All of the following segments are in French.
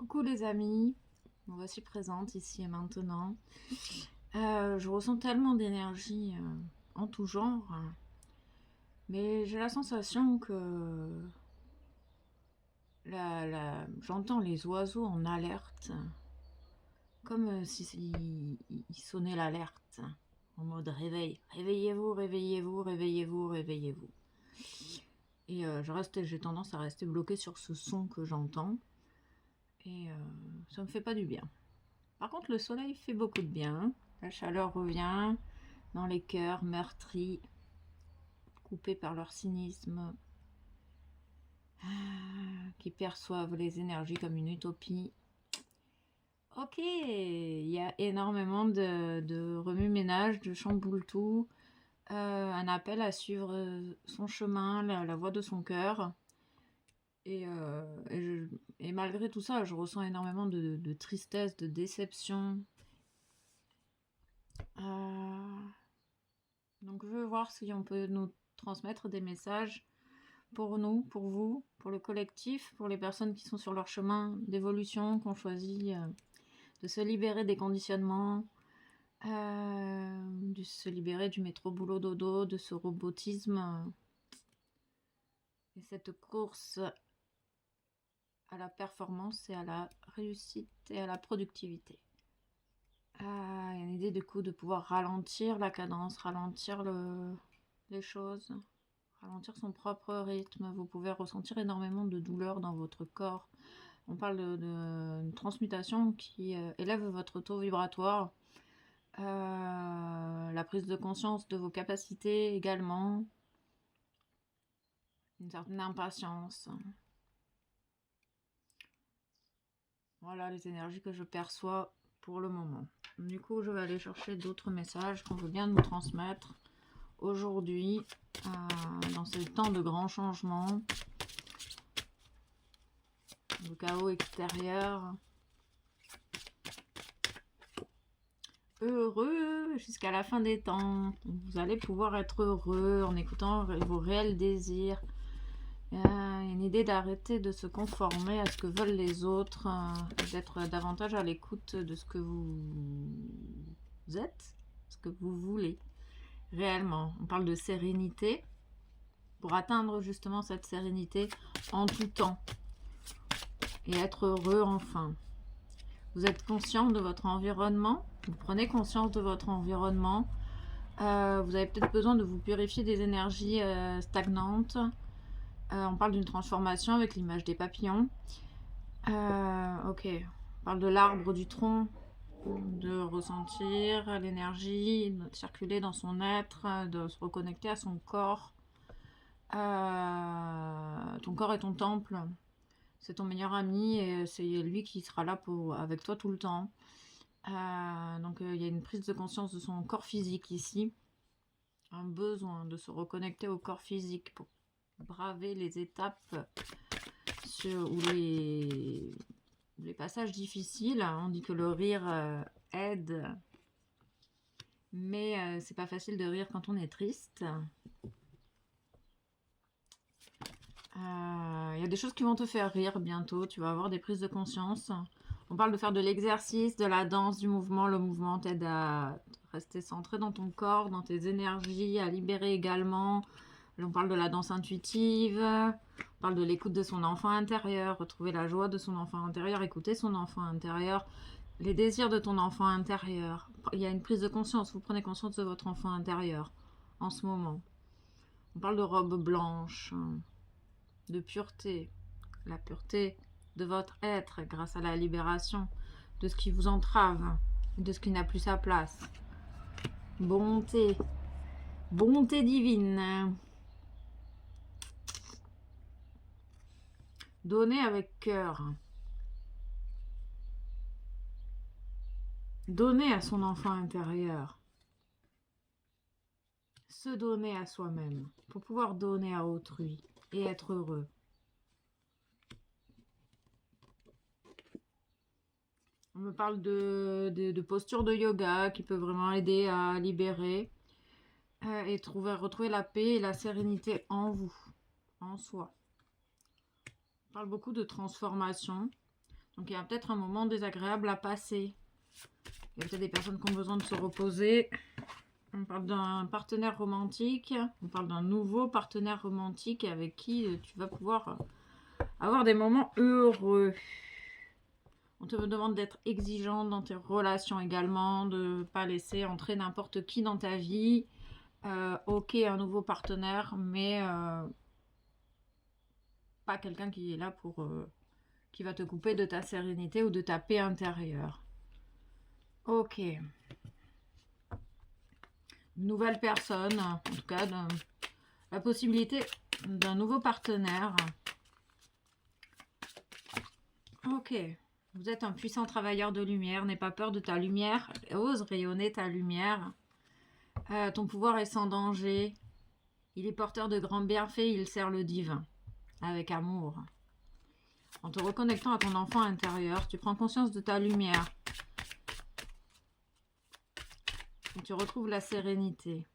Coucou les amis, me voici présente ici et maintenant. Je ressens tellement d'énergie en tout genre, mais j'ai la sensation que j'entends les oiseaux en alerte, comme si ils sonnaient l'alerte, en mode réveil. Réveillez-vous, réveillez-vous, réveillez-vous, réveillez-vous. Et j'ai tendance à rester bloquée sur ce son que j'entends, et ça me fait pas du bien. Par contre, le soleil fait beaucoup de bien. La chaleur revient dans les cœurs meurtris, coupés par leur cynisme, qui perçoivent les énergies comme une utopie. Ok, il y a énormément de remue-ménage, de chamboule-tout, un appel à suivre son chemin, la voie de son cœur. Et malgré tout ça, je ressens énormément de tristesse, de déception. Donc je veux voir si on peut nous transmettre des messages pour nous, pour vous, pour le collectif, pour les personnes qui sont sur leur chemin d'évolution, qui ont choisi de se libérer des conditionnements, de se libérer du métro boulot dodo, de ce robotisme et cette course à la performance et à la réussite et à la productivité. Il y a une idée du coup de pouvoir ralentir la cadence, ralentir les choses, ralentir son propre rythme. Vous pouvez ressentir énormément de douleur dans votre corps. On parle de transmutation qui élève votre taux vibratoire. La prise de conscience de vos capacités également. Une certaine impatience. Voilà les énergies que je perçois pour le moment. Du coup, je vais aller chercher d'autres messages qu'on veut bien nous transmettre aujourd'hui, dans ce temps de grands changements, de chaos extérieur. Heureux jusqu'à la fin des temps. Vous allez pouvoir être heureux en écoutant vos réels désirs. Il y a une idée d'arrêter de se conformer à ce que veulent les autres, d'être davantage à l'écoute de ce que vous êtes, ce que vous voulez réellement. On parle de sérénité pour atteindre justement cette sérénité en tout temps et être heureux enfin. Vous êtes conscient de votre environnement, vous prenez conscience de votre environnement. Vous avez peut-être besoin de vous purifier des énergies stagnantes. On parle d'une transformation avec l'image des papillons. Ok, on parle de l'arbre du tronc, de ressentir l'énergie, de circuler dans son être, de se reconnecter à son corps. Ton corps est ton temple, c'est ton meilleur ami et c'est lui qui sera là avec toi tout le temps. Donc il y a une prise de conscience de son corps physique ici, un besoin de se reconnecter au corps physique pour braver les étapes ou les passages difficiles. On dit que le rire aide, mais c'est pas facile de rire quand on est triste. Il y a des choses qui vont te faire rire bientôt, tu vas avoir des prises de conscience. On parle de faire de l'exercice, de la danse, du mouvement. Le mouvement t'aide à rester centré dans ton corps, dans tes énergies, à libérer également. On parle de la danse intuitive, on parle de l'écoute de son enfant intérieur, retrouver la joie de son enfant intérieur, écouter son enfant intérieur, les désirs de ton enfant intérieur. Il y a une prise de conscience, vous prenez conscience de votre enfant intérieur en ce moment. On parle de robe blanche, de pureté, la pureté de votre être grâce à la libération de ce qui vous entrave, de ce qui n'a plus sa place. Bonté, bonté divine. Donner avec cœur. Donner à son enfant intérieur. Se donner à soi-même pour pouvoir donner à autrui et être heureux. On me parle de postures de yoga qui peut vraiment aider à libérer et retrouver la paix et la sérénité en vous, en soi. On parle beaucoup de transformation, Donc il y a peut-être un moment désagréable à passer. Il y a peut-être des personnes qui ont besoin de se reposer. On parle d'un partenaire romantique. On parle d'un nouveau partenaire romantique avec qui tu vas pouvoir avoir des moments heureux. On te demande d'être exigeant dans tes relations également, de ne pas laisser entrer n'importe qui dans ta vie. Ok, un nouveau partenaire, mais pas quelqu'un qui est là pour... qui va te couper de ta sérénité ou de ta paix intérieure. Ok. Nouvelle personne, en tout cas, la possibilité d'un nouveau partenaire. Ok. Vous êtes un puissant travailleur de lumière, n'aie pas peur de ta lumière, ose rayonner ta lumière. Ton pouvoir est sans danger. Il est porteur de grands bienfaits, il sert le divin, avec amour. En te reconnectant à ton enfant intérieur, tu prends conscience de ta lumière. Et tu retrouves la sérénité.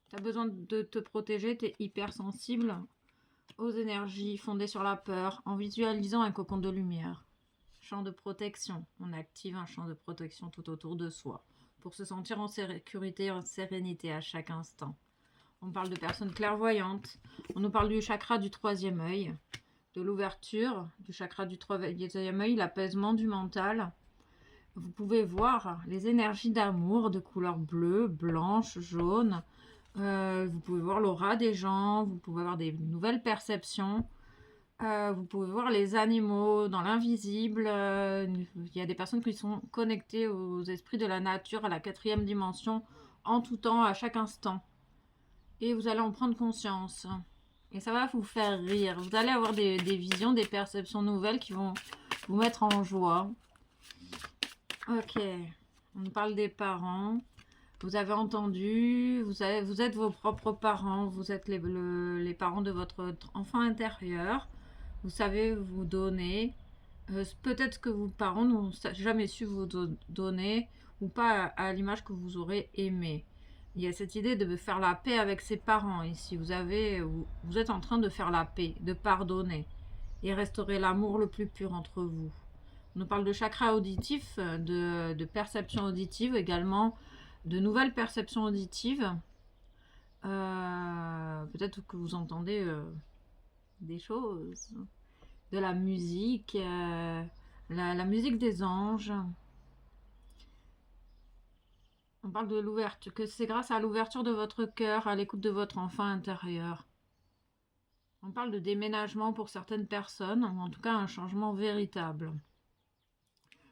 Tu as besoin de te protéger, tu es hypersensible aux énergies fondées sur la peur, en visualisant un cocon de lumière. Champ de protection. On active un champ de protection tout autour de soi pour se sentir en sécurité, en sérénité à chaque instant. On parle de personnes clairvoyantes. On nous parle du chakra du troisième œil, de l'ouverture du chakra du troisième œil, l'apaisement du mental. Vous pouvez voir les énergies d'amour de couleur bleue, blanche, jaune. Vous pouvez voir l'aura des gens. Vous pouvez avoir des nouvelles perceptions. Vous pouvez voir les animaux dans l'invisible. Il y a des personnes qui sont connectées aux esprits de la nature, à la 4e dimension, en tout temps, à chaque instant. Et vous allez en prendre conscience. Et ça va vous faire rire. Vous allez avoir des visions, des perceptions nouvelles qui vont vous mettre en joie. Ok. On parle des parents. Vous avez entendu, vous êtes vos propres parents. Vous êtes les parents de votre enfant intérieur. Vous savez vous donner. Peut-être que vos parents n'ont jamais su vous donner ou pas à l'image que vous aurez aimé. Il y a cette idée de faire la paix avec ses parents ici. Vous êtes en train de faire la paix, de pardonner et restaurer l'amour le plus pur entre vous. On nous parle de chakra auditif, de perception auditive également, de nouvelles perceptions auditives. Peut-être que vous entendez des choses, de la musique, la musique des anges. On parle de l'ouverture, que c'est grâce à l'ouverture de votre cœur, à l'écoute de votre enfant intérieur. On parle de déménagement pour certaines personnes, ou en tout cas un changement véritable.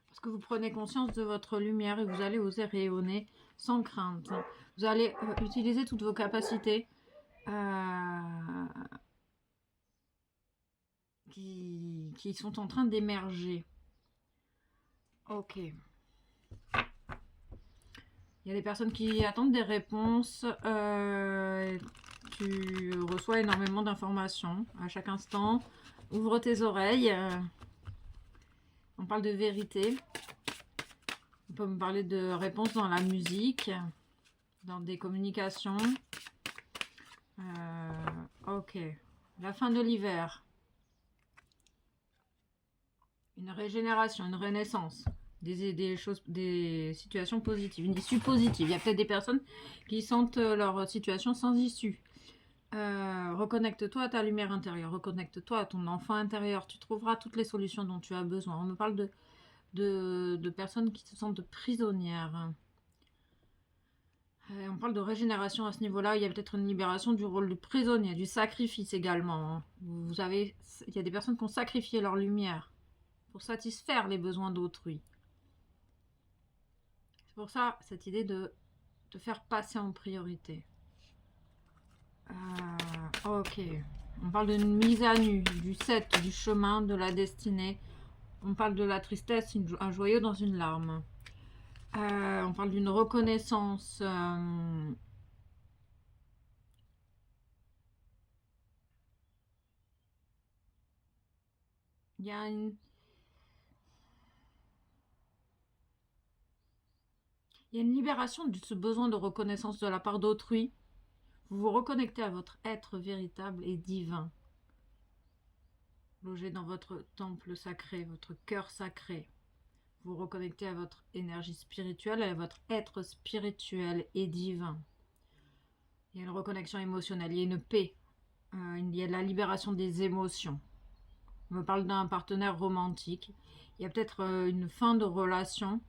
Parce que vous prenez conscience de votre lumière et vous allez oser rayonner sans crainte. Vous allez utiliser toutes vos capacités qui sont en train d'émerger. Ok. Il y a des personnes qui attendent des réponses. Tu reçois énormément d'informations à chaque instant. Ouvre tes oreilles. On parle de vérité. On peut me parler de réponses dans la musique, dans des communications. Ok. La fin de l'hiver. Une régénération, une renaissance. Des situations positives, une issue positive. Il y a peut-être des personnes qui sentent leur situation sans issue. Reconnecte-toi à ta lumière intérieure, reconnecte-toi à ton enfant intérieur. Tu trouveras toutes les solutions dont tu as besoin. On me parle de personnes qui se sentent prisonnières. On parle de régénération à ce niveau-là. Il y a peut-être une libération du rôle de prisonnier, du sacrifice également. Il y a des personnes qui ont sacrifié leur lumière pour satisfaire les besoins d'autrui. C'est pour ça, cette idée de te faire passer en priorité. Ok. On parle d'une mise à nu, du 7, du chemin, de la destinée. On parle de la tristesse, un joyau dans une larme. On parle d'une reconnaissance. Il y a une... Il y a une libération de ce besoin de reconnaissance de la part d'autrui. Vous vous reconnectez à votre être véritable et divin. Logez dans votre temple sacré, votre cœur sacré. Vous reconnectez à votre énergie spirituelle, à votre être spirituel et divin. Il y a une reconnexion émotionnelle, il y a une paix, il y a la libération des émotions. On me parle d'un partenaire romantique. Il y a peut-être une fin de relation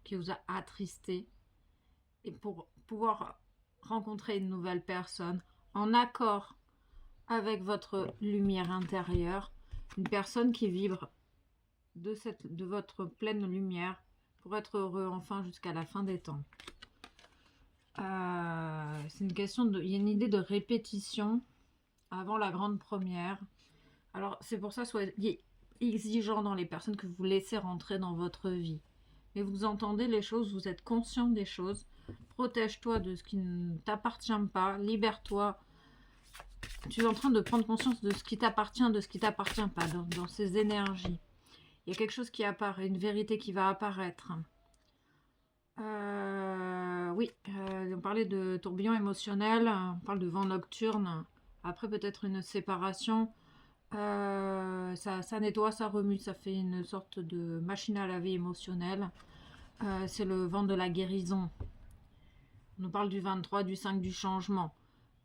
qui vous a attristé. Et pour pouvoir rencontrer une nouvelle personne en accord avec votre lumière intérieure, une personne qui vibre de votre pleine lumière pour être heureux enfin jusqu'à la fin des temps. C'est une question de... Il y a une idée de répétition avant la grande première. Alors c'est pour ça, soyez exigeant dans les personnes que vous laissez rentrer dans votre vie. Mais vous entendez les choses, vous êtes conscient des choses. Protège-toi de ce qui ne t'appartient pas, libère-toi. Tu es en train de prendre conscience de ce qui t'appartient, de ce qui ne t'appartient pas, dans ces énergies. Il y a quelque chose qui apparaît, une vérité qui va apparaître. Oui, on parlait de tourbillon émotionnel, on parle de vent nocturne. Après peut-être une séparation. Ça nettoie, ça remue, ça fait une sorte de machine à laver émotionnelle. C'est le vent de la guérison. On nous parle du 23, du 5, du changement.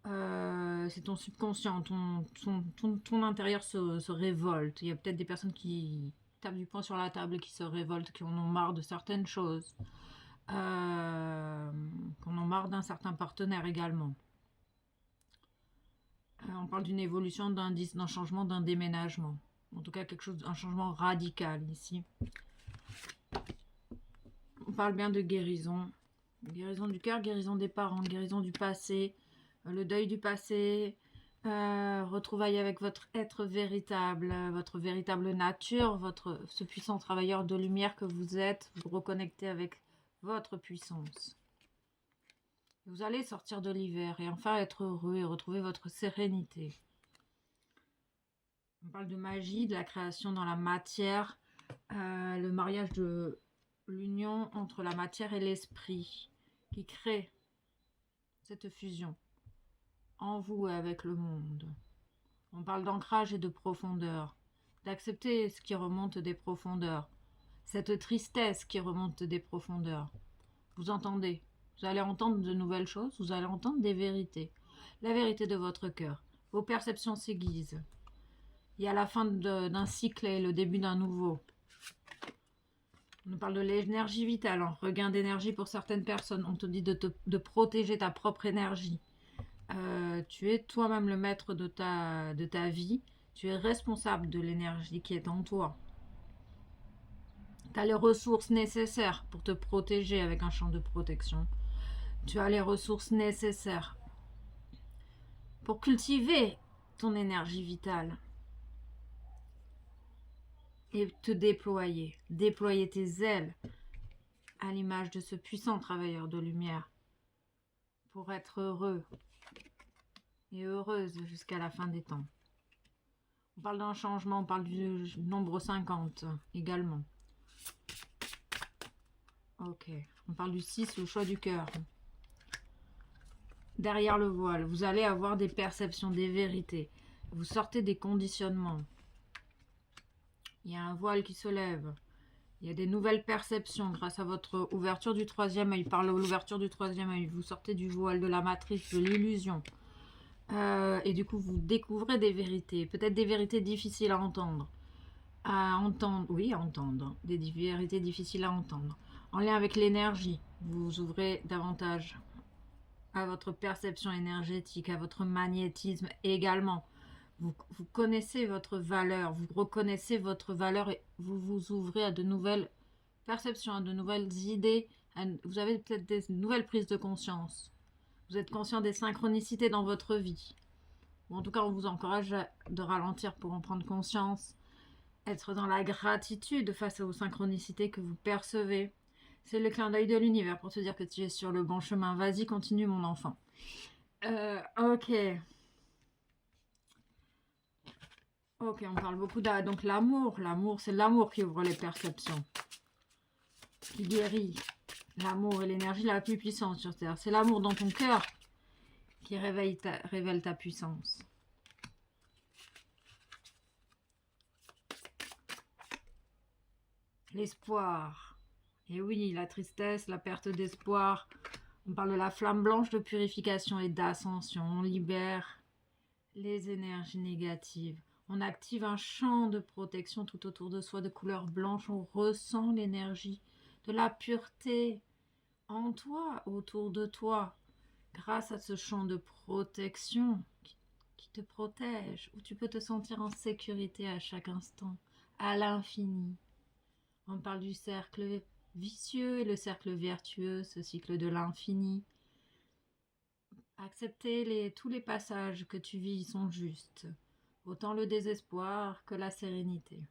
C'est ton subconscient, ton intérieur se révolte. Il y a peut-être des personnes qui tapent du poing sur la table, qui se révoltent, qui en ont marre de certaines choses. Qui en ont marre d'un certain partenaire également. On parle d'une évolution, d'un changement, d'un déménagement. En tout cas, un changement radical ici. On parle bien de guérison. Guérison du cœur, guérison des parents, guérison du passé, le deuil du passé, retrouvailles avec votre être véritable, votre véritable nature, ce puissant travailleur de lumière que vous êtes, vous reconnectez avec votre puissance. Vous allez sortir de l'hiver et enfin être heureux et retrouver votre sérénité. On parle de magie, de la création dans la matière, le mariage de l'union entre la matière et l'esprit qui crée cette fusion en vous et avec le monde. On parle d'ancrage et de profondeur, d'accepter ce qui remonte des profondeurs, cette tristesse qui remonte des profondeurs. Vous entendez? Vous allez entendre de nouvelles choses, vous allez entendre des vérités. La vérité de votre cœur. Vos perceptions s'aiguisent. Il y a la fin d'un cycle et le début d'un nouveau. On nous parle de l'énergie vitale, un regain d'énergie pour certaines personnes. On te dit de protéger ta propre énergie. Tu es toi-même le maître de ta vie. Tu es responsable de l'énergie qui est en toi. Tu as les ressources nécessaires pour te protéger avec un champ de protection. Tu as les ressources nécessaires pour cultiver ton énergie vitale et te déployer tes ailes à l'image de ce puissant travailleur de lumière pour être heureux et heureuse jusqu'à la fin des temps. On parle d'un changement, on parle du nombre 50 également. Ok, on parle du 6, le choix du cœur. Derrière le voile, vous allez avoir des perceptions, des vérités. Vous sortez des conditionnements. Il y a un voile qui se lève. Il y a des nouvelles perceptions grâce à votre ouverture du troisième œil. Par l'ouverture du troisième œil, vous sortez du voile, de la matrice, de l'illusion. Et du coup, vous découvrez des vérités. Peut-être des vérités difficiles à entendre. À entendre. Des vérités difficiles à entendre. En lien avec l'énergie, vous ouvrez davantage à votre perception énergétique, à votre magnétisme également. Vous connaissez votre valeur, vous reconnaissez votre valeur et vous vous ouvrez à de nouvelles perceptions, à de nouvelles idées. Vous avez peut-être des nouvelles prises de conscience. Vous êtes conscient des synchronicités dans votre vie. Ou en tout cas, on vous encourage de ralentir pour en prendre conscience. Être dans la gratitude face aux synchronicités que vous percevez. C'est le clin d'œil de l'univers pour te dire que tu es sur le bon chemin. Vas-y, continue mon enfant. Ok. Ok, on parle beaucoup de... Donc l'amour, c'est l'amour qui ouvre les perceptions. Qui guérit. L'amour et l'énergie la plus puissante sur Terre. C'est l'amour dans ton cœur qui révèle ta puissance. L'espoir. Et oui, la tristesse, la perte d'espoir. On parle de la flamme blanche de purification et d'ascension. On libère les énergies négatives. On active un champ de protection tout autour de soi de couleur blanche. On ressent l'énergie de la pureté en toi, autour de toi, grâce à ce champ de protection qui te protège, où tu peux te sentir en sécurité à chaque instant, à l'infini. On parle du cercle vicieux et le cercle vertueux, ce cycle de l'infini. Accepter tous les passages que tu vis sont justes, autant le désespoir que la sérénité.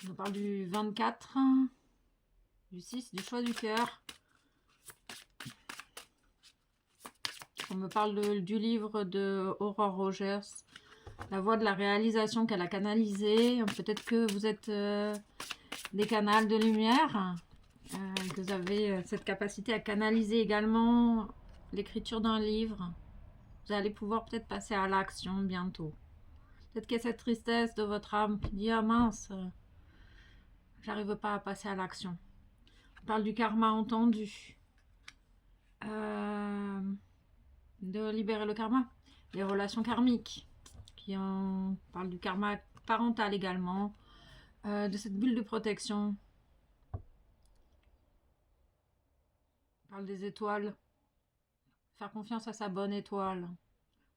On parle du 24, du 6, du choix du cœur. On me parle du livre de Aurore Rogers, la voie de la réalisation qu'elle a canalisée. Peut-être que vous êtes des canals de lumière, que vous avez cette capacité à canaliser également l'écriture d'un livre. Vous allez pouvoir peut-être passer à l'action bientôt. Peut-être qu'il y a cette tristesse de votre âme qui dit « Ah mince, j'arrive pas à passer à l'action ». On parle du karma entendu. De libérer le karma. Les relations karmiques. On parle du karma parental également. De cette bulle de protection. On parle des étoiles. Faire confiance à sa bonne étoile.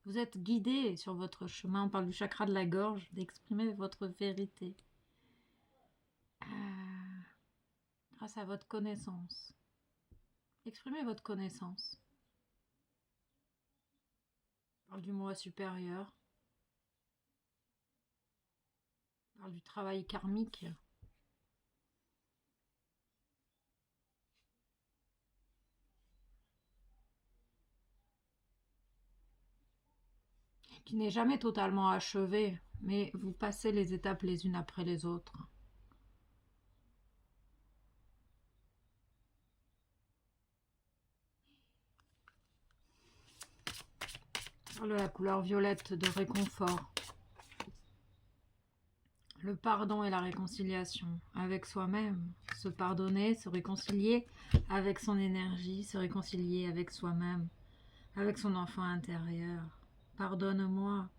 Vous êtes guidé sur votre chemin. On parle du chakra de la gorge, d'exprimer votre vérité. Grâce à votre connaissance. Exprimez votre connaissance. On parle du moi supérieur. On parle du travail karmique. Qui n'est jamais totalement achevé, mais vous passez les étapes les unes après les autres. La couleur violette de réconfort. Le pardon et la réconciliation avec soi-même. Se pardonner, se réconcilier avec son énergie, se réconcilier avec soi-même, avec son enfant intérieur. Pardonne-moi,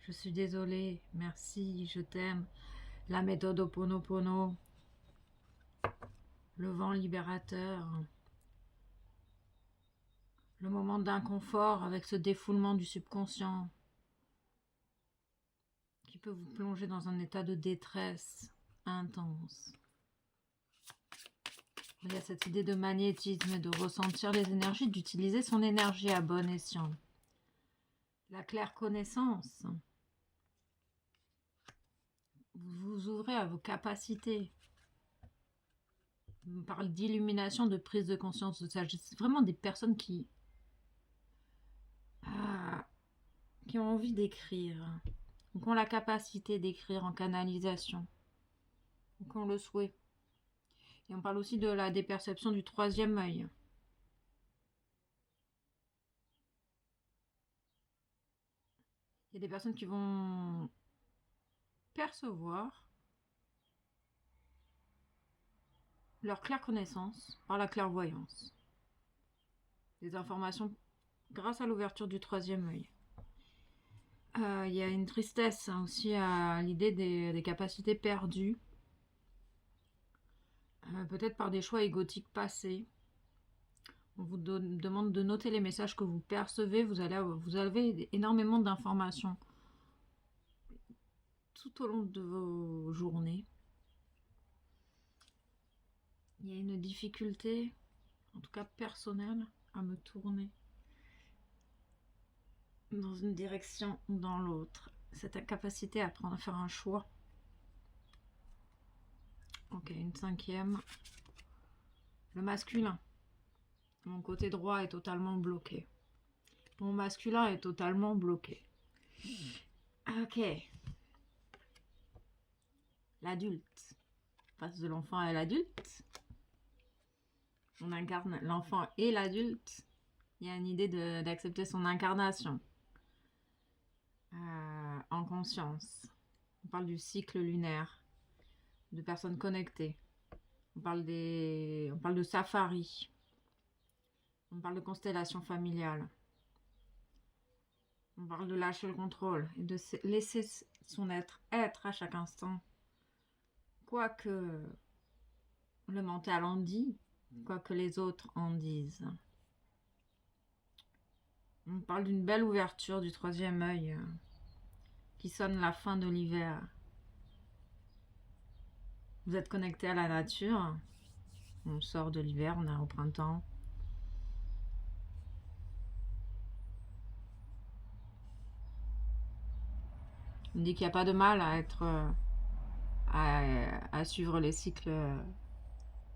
je suis désolée, merci, je t'aime. La méthode Ho'oponopono. Le vent libérateur. Le moment d'inconfort avec ce défoulement du subconscient qui peut vous plonger dans un état de détresse intense. Il y a cette idée de magnétisme et de ressentir les énergies, d'utiliser son énergie à bon escient. La claire connaissance. Vous vous ouvrez à vos capacités. On parle d'illumination, de prise de conscience, de sagesse. C'est vraiment des personnes qui ont envie d'écrire, qui ont la capacité d'écrire en canalisation, qui ont le souhait. Et on parle aussi de la déperception du troisième œil. Il y a des personnes qui vont percevoir leur claire connaissance par la clairvoyance. Des informations grâce à l'ouverture du troisième œil. Il y a une tristesse aussi à l'idée des capacités perdues. Peut-être par des choix égotiques passés. On vous demande de noter les messages que vous percevez. Vous avez énormément d'informations tout au long de vos journées. Il y a une difficulté, en tout cas personnelle, à me tourner dans une direction ou dans l'autre. Cette incapacité à faire un choix. Ok, une cinquième. Le masculin. Mon côté droit est totalement bloqué. Mon masculin est totalement bloqué. Ok. L'adulte. Passe de l'enfant à l'adulte. On incarne l'enfant et l'adulte. Il y a une idée d'accepter son incarnation. En conscience. On parle du cycle lunaire. de personnes connectées. On parle de safari. On parle de constellation familiale. On parle de lâcher le contrôle et de laisser son être à chaque instant. Quoi que le mental en dit, quoi que les autres en disent. On parle d'une belle ouverture du troisième œil qui sonne la fin de l'hiver. Vous êtes connecté à la nature. On sort de l'hiver, on est au printemps. On dit qu'il n'y a pas de mal à être à suivre les cycles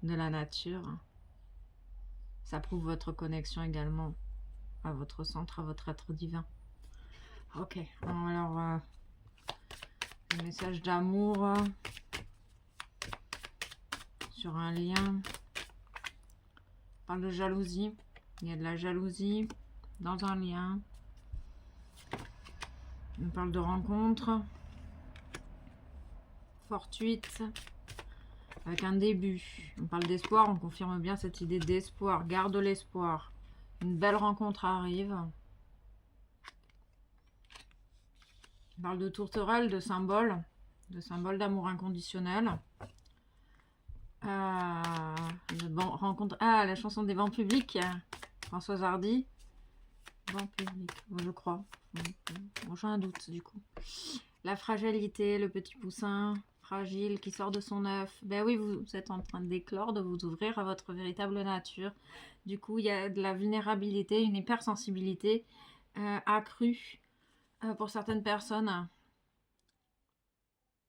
de la nature. Ça prouve votre connexion également à votre centre, à votre être divin. Ok, alors un message d'amour sur un lien. On parle de jalousie. Il y a de la jalousie dans un lien. On parle de rencontre fortuite avec un début. On parle d'espoir, on confirme bien cette idée d'espoir. Garde l'espoir. Une belle rencontre arrive. On parle de tourterelle, de symbole d'amour inconditionnel. Rencontre. Ah, la chanson des vents publics, Françoise Hardy. Vents publics, je crois. Bon, j'ai un doute du coup. La fragilité, le petit poussin fragile qui sort de son œuf. Ben oui, vous êtes en train d'éclore, de vous ouvrir à votre véritable nature. Du coup, il y a de la vulnérabilité, une hypersensibilité accrue pour certaines personnes.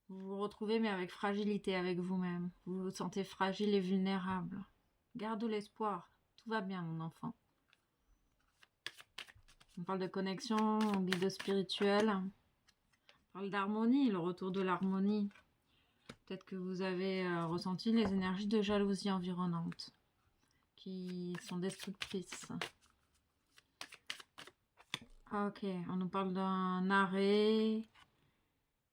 Vous vous retrouvez mais avec fragilité avec vous-même. Vous vous sentez fragile et vulnérable. Garde l'espoir. Tout va bien, mon enfant. On parle de connexion, au guide spirituel. On parle d'harmonie, le retour de l'harmonie. Peut-être que vous avez ressenti les énergies de jalousie environnantes qui sont destructrices. Ok, on nous parle d'un arrêt.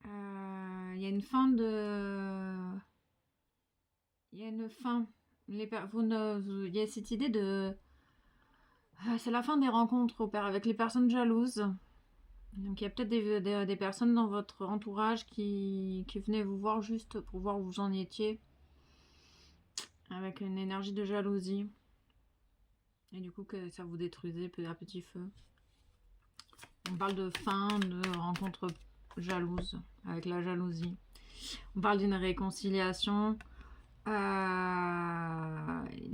Il y a une fin de... Il y a une fin. Il y a cette idée de... c'est la fin des rencontres avec les personnes jalouses. Donc il y a peut-être des personnes dans votre entourage qui venaient vous voir juste pour voir où vous en étiez. Avec une énergie de jalousie. Et du coup que ça vous détruisait peu à petit feu. On parle de fin de rencontre jalouse, avec la jalousie. On parle d'une réconciliation. Il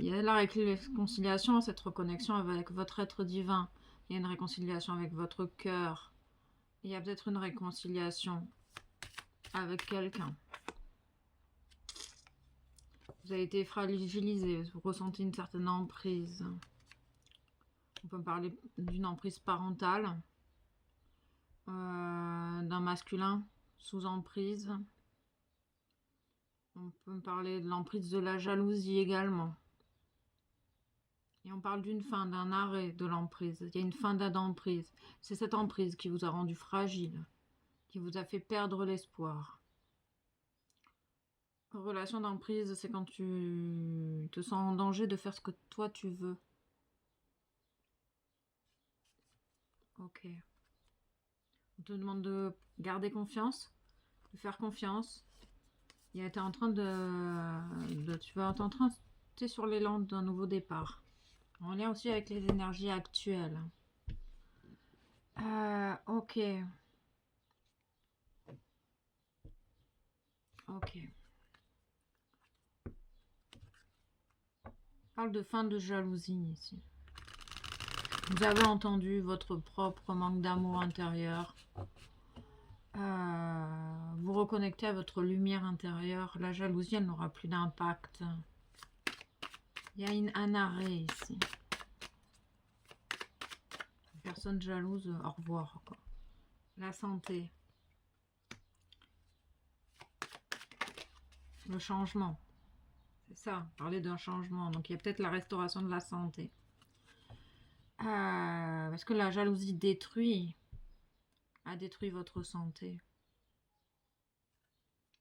y a la réconciliation, cette reconnexion avec votre être divin. Il y a une réconciliation avec votre cœur. Il y a peut-être une réconciliation avec quelqu'un. Vous avez été fragilisé, vous ressentez une certaine emprise. On peut parler d'une emprise parentale, d'un masculin sous emprise. On peut parler de l'emprise de la jalousie également. Et on parle d'une fin, d'un arrêt de l'emprise. Il y a une fin d'emprise. C'est cette emprise qui vous a rendu fragile, qui vous a fait perdre l'espoir. Relation d'emprise, c'est quand tu te sens en danger de faire ce que toi tu veux. Ok. On te demande de garder confiance, de faire confiance. Tu es en train t'es sur l'élan d'un nouveau départ. En lien aussi avec les énergies actuelles. Ok. Ok. On parle de fin de jalousie ici. Vous avez entendu votre propre manque d'amour intérieur. Vous reconnectez à votre lumière intérieure. La jalousie, elle n'aura plus d'impact. Il y a un arrêt ici. Personne jalouse, au revoir, quoi. La santé. Le changement. C'est ça, parler d'un changement. Donc il y a peut-être la restauration de la santé. Parce que la jalousie a détruit votre santé.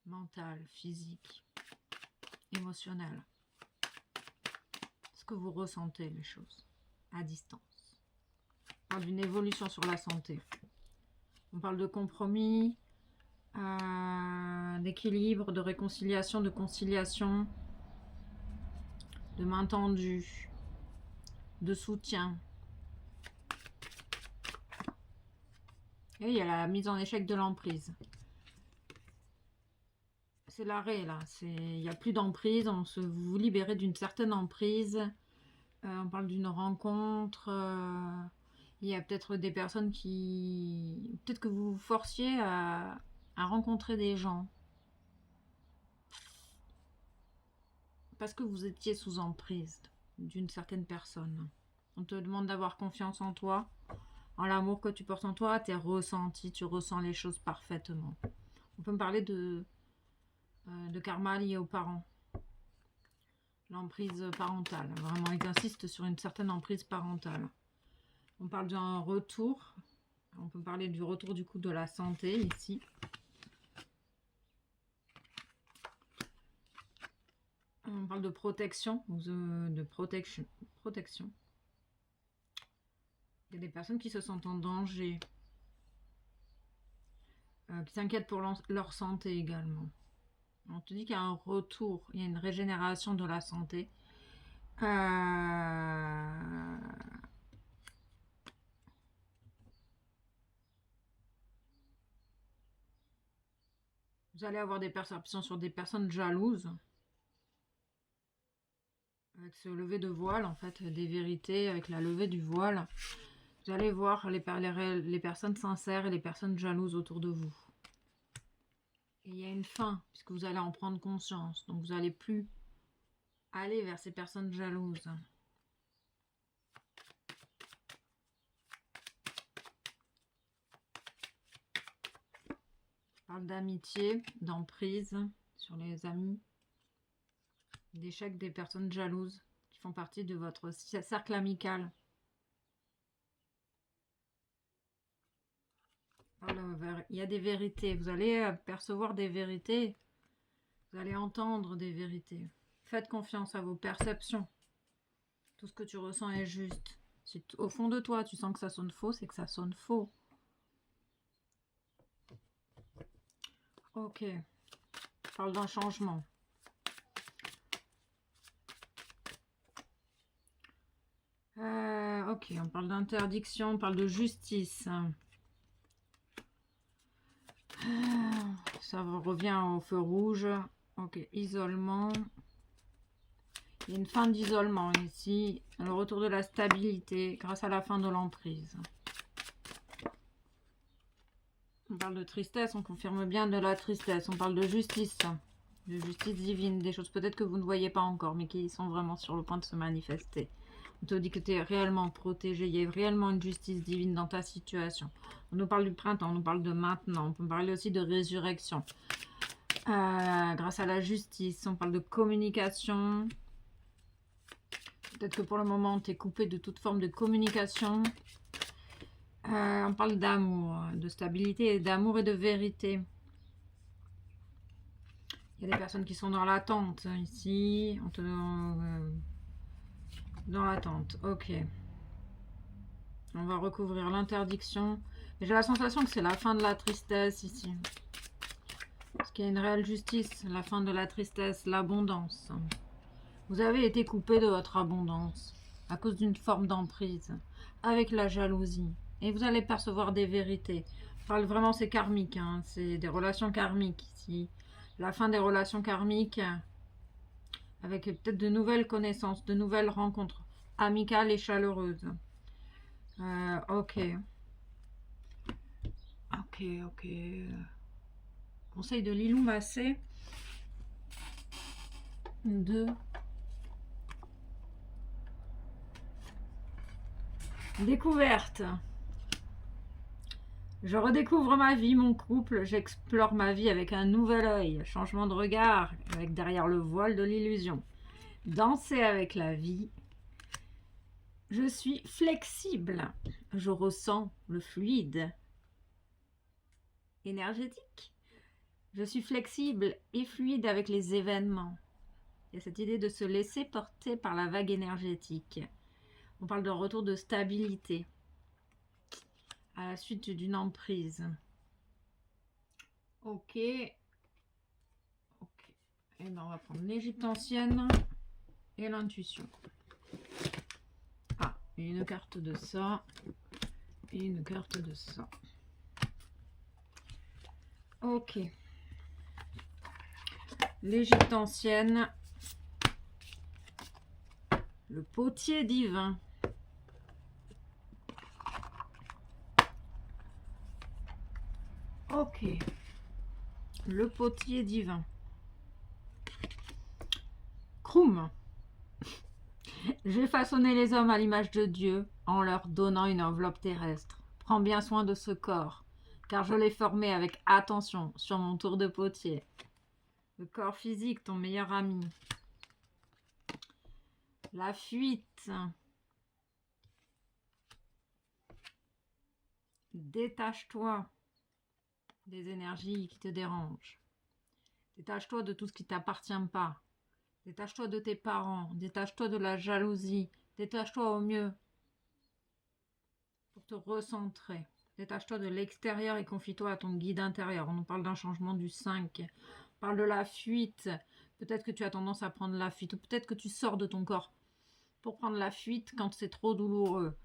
Mentale, physique. émotionnel. Est-ce que vous ressentez les choses à distance? On parle d'une évolution sur la santé. On parle de compromis, d'équilibre, de réconciliation, de conciliation, de main tendue, de soutien. Et il y a la mise en échec de l'emprise. C'est l'arrêt là, il n'y a plus d'emprise, vous vous libérez d'une certaine emprise. On parle d'une rencontre. Il y a peut-être des personnes qui... Peut-être que vous vous forciez à rencontrer des gens. Parce que vous étiez sous emprise d'une certaine personne. On te demande d'avoir confiance en toi, en l'amour que tu portes en toi, tes ressentis, tu ressens les choses parfaitement. On peut me parler de karma lié aux parents. L'emprise parentale. Vraiment, ils insistent sur une certaine emprise parentale. On parle d'un retour. On peut parler du retour du coup de la santé ici. On parle de protection. De protection. Il y a des personnes qui se sentent en danger. Qui s'inquiètent pour leur santé également. On te dit qu'il y a un retour, il y a une régénération de la santé. Vous allez avoir des perceptions sur des personnes jalouses. Avec ce lever de voile, en fait, des vérités, avec la levée du voile. Vous allez voir les personnes sincères et les personnes jalouses autour de vous. Et il y a une fin, puisque vous allez en prendre conscience. Donc vous n'allez plus aller vers ces personnes jalouses. Je parle d'amitié, d'emprise sur les amis, d'échec des personnes jalouses qui font partie de votre cercle amical. Il y a des vérités, vous allez percevoir des vérités, vous allez entendre des vérités. Faites confiance à vos perceptions. Tout ce que tu ressens est juste. Si au fond de toi, tu sens que ça sonne faux, c'est que ça sonne faux. Ok. Je parle d'un changement. Ok, on parle d'interdiction, on parle de justice. Ça revient au feu rouge. Ok, isolement. Il y a une fin d'isolement ici. Le retour de la stabilité grâce à la fin de l'emprise. On parle de tristesse, on confirme bien de la tristesse. On parle de justice divine. Des choses peut-être que vous ne voyez pas encore, mais qui sont vraiment sur le point de se manifester. On te dit que tu es réellement protégé. Il y a réellement une justice divine dans ta situation. On nous parle du printemps, on nous parle de maintenant. On peut parler aussi de résurrection. Grâce à la justice, on parle de communication. Peut-être que pour le moment, tu es coupé de toute forme de communication. On parle d'amour, de stabilité, d'amour et de vérité. Il y a des personnes qui sont dans l'attente ici. Dans l'attente, ok. On va recouvrir l'interdiction. J'ai la sensation que c'est la fin de la tristesse ici. Parce qu'il y a une réelle justice. La fin de la tristesse, l'abondance. Vous avez été coupé de votre abondance à cause d'une forme d'emprise. Avec la jalousie. Et vous allez percevoir des vérités. Je parle vraiment, c'est karmique. Hein. C'est des relations karmiques ici. La fin des relations karmiques. Avec peut-être de nouvelles connaissances, de nouvelles rencontres amicales et chaleureuses. Ok. Ok. Conseil de Lilou Massé. 2. Découverte. Je redécouvre ma vie, mon couple, j'explore ma vie avec un nouvel œil, changement de regard, avec derrière le voile de l'illusion. Danser avec la vie. Je suis flexible, je ressens le fluide énergétique. Je suis flexible et fluide avec les événements. Il y a cette idée de se laisser porter par la vague énergétique. On parle de retour de stabilité à la suite d'une emprise. Ok. Et ben on va prendre l'Égypte ancienne et l'intuition. Ah, une carte de ça et une carte de ça. Ok. L'Égypte ancienne. Le potier divin. Ok. Le potier divin. Kroum. J'ai façonné les hommes à l'image de Dieu en leur donnant une enveloppe terrestre. Prends bien soin de ce corps, car je l'ai formé avec attention sur mon tour de potier. Le corps physique, ton meilleur ami. La fuite. Détache-toi des énergies qui te dérangent. Détache-toi de tout ce qui ne t'appartient pas. Détache-toi de tes parents. Détache-toi de la jalousie. Détache-toi au mieux pour te recentrer. Détache-toi de l'extérieur et confie-toi à ton guide intérieur. On nous parle d'un changement du 5. On parle de la fuite. Peut-être que tu as tendance à prendre la fuite. Ou peut-être que tu sors de ton corps pour prendre la fuite quand c'est trop douloureux.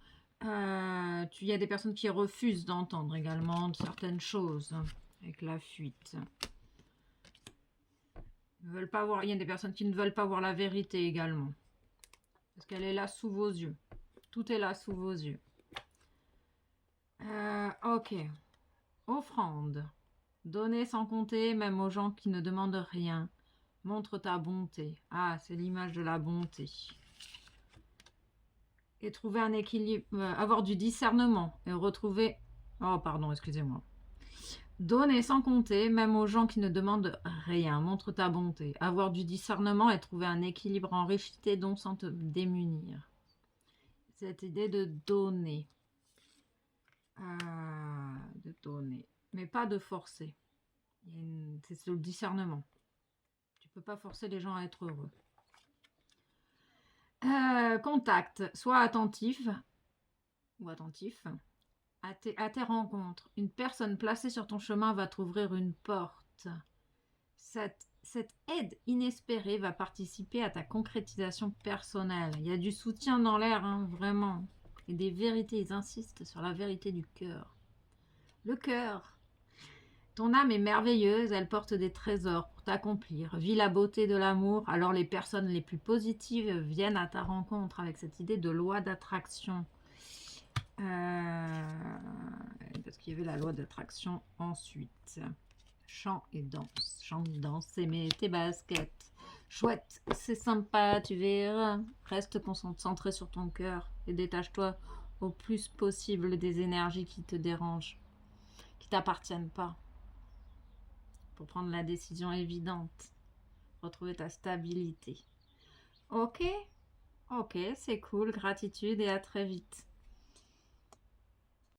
Il y a des personnes qui refusent d'entendre également certaines choses avec la fuite. Ils veulent pas voir. Il y a des personnes qui ne veulent pas voir la vérité également. Parce qu'elle est là sous vos yeux. Tout est là sous vos yeux. Ok. Offrande. Donner sans compter, même aux gens qui ne demandent rien. Montre ta bonté. Ah, c'est l'image de la bonté. Et trouver un équilibre, avoir du discernement et retrouver... Oh, pardon, excusez-moi. Donner sans compter, même aux gens qui ne demandent rien. Montre ta bonté. Avoir du discernement et trouver un équilibre, enrichir tes dons sans te démunir. Cette idée de donner. De donner. Mais pas de forcer. C'est le discernement. Tu peux pas forcer les gens à être heureux. Contact. Sois attentif ou attentif à tes rencontres. Une personne placée sur ton chemin va t'ouvrir une porte. Cette aide inespérée va participer à ta concrétisation personnelle. Il y a du soutien dans l'air, hein, vraiment. Et des vérités, ils insistent sur la vérité du cœur. Le cœur. Ton âme est merveilleuse, elle porte des trésors pour t'accomplir. Vis la beauté de l'amour, alors les personnes les plus positives viennent à ta rencontre avec cette idée de loi d'attraction. Parce qu'il y avait la loi d'attraction ensuite. Chant et danse. Chante, danse, aimer tes baskets. Chouette, c'est sympa, tu verras. Reste concentré sur ton cœur et détache-toi au plus possible des énergies qui te dérangent, qui t'appartiennent pas. Pour prendre la décision évidente. Retrouver ta stabilité. Ok, c'est cool. Gratitude et à très vite.